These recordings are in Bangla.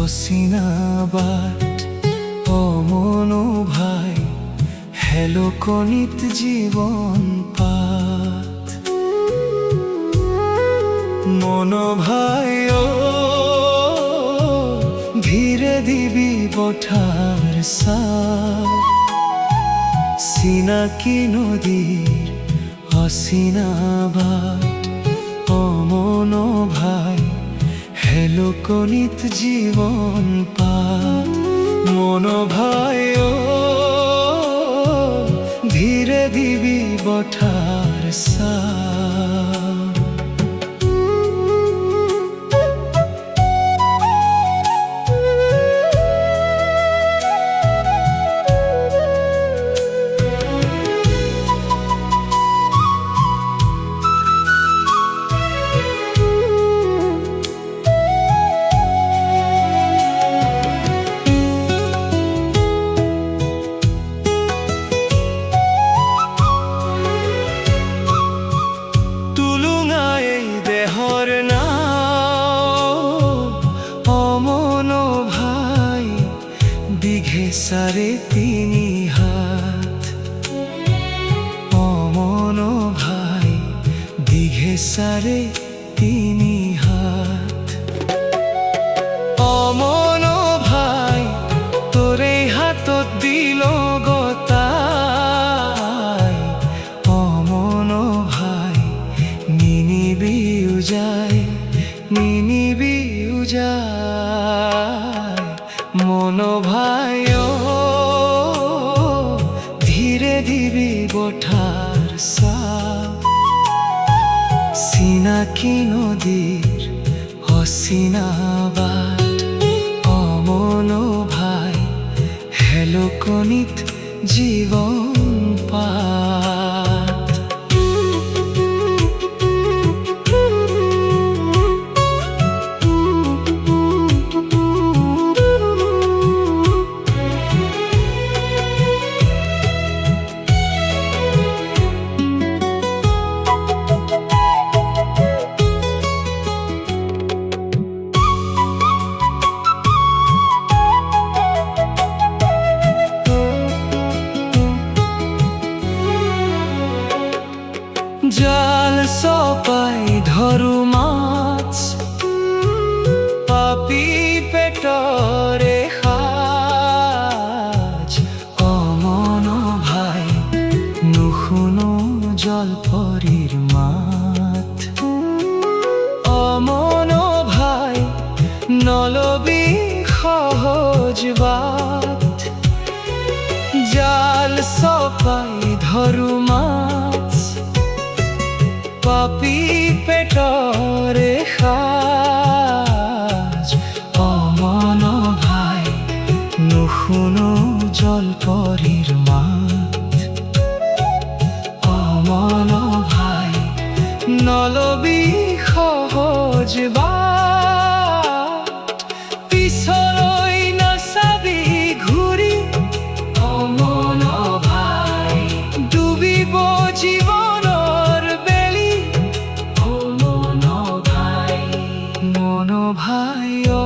অসিনাবাদ ও মনো ভাই হেলো কণিত জীবন পাত মনো ভাই ও ধীরে দিবি বঠার সাপ সিনাকি নদীর অসিনাবাদ ও মনো ভাই হেলো কণিত জীবন পাত মনো ভাই ও ধীরে দিবি বঠার সাপ সাড়ে তিনি হাত অমনো ভাই দিঘে সাড়ে তিনি হাত অমনো ভাই তোরে হাতত দিল গতাই অমনো ভাই নিনিবি উজায় নিনিবি উজায় মনো ভাই দিবি বঠার সাপ সিনাকি নদীর অসিনাবাদ অমনো ভাই হেলো কণিত জীবন পাত জাল সপাই ধরু মাছ পাপি পেটরে খাজ অমনো ভাই নুশুনো জলপরির মাত অমনো ভাই নলবি সহজ বাত জাল সপাই ধরু মাছ পাপি পেটরে খাজ অমনো ভাই নুশুনো জলপরির মাত অমনো ভাই নলবি সহজ বাত পিছলৈ নাচাবি ঘূৰি অমনো ভাই ডুবিব জীবন ভাই ও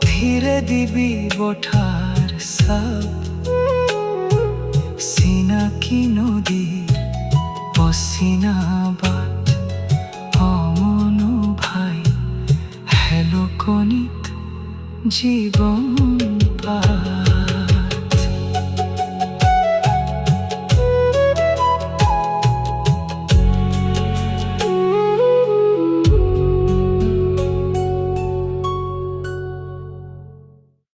ধীরে দিবি বঠার সাপ সিনাকি নদীর অসিনাবাদ অমনো ভাই হেলো কণিত জীবন পাত।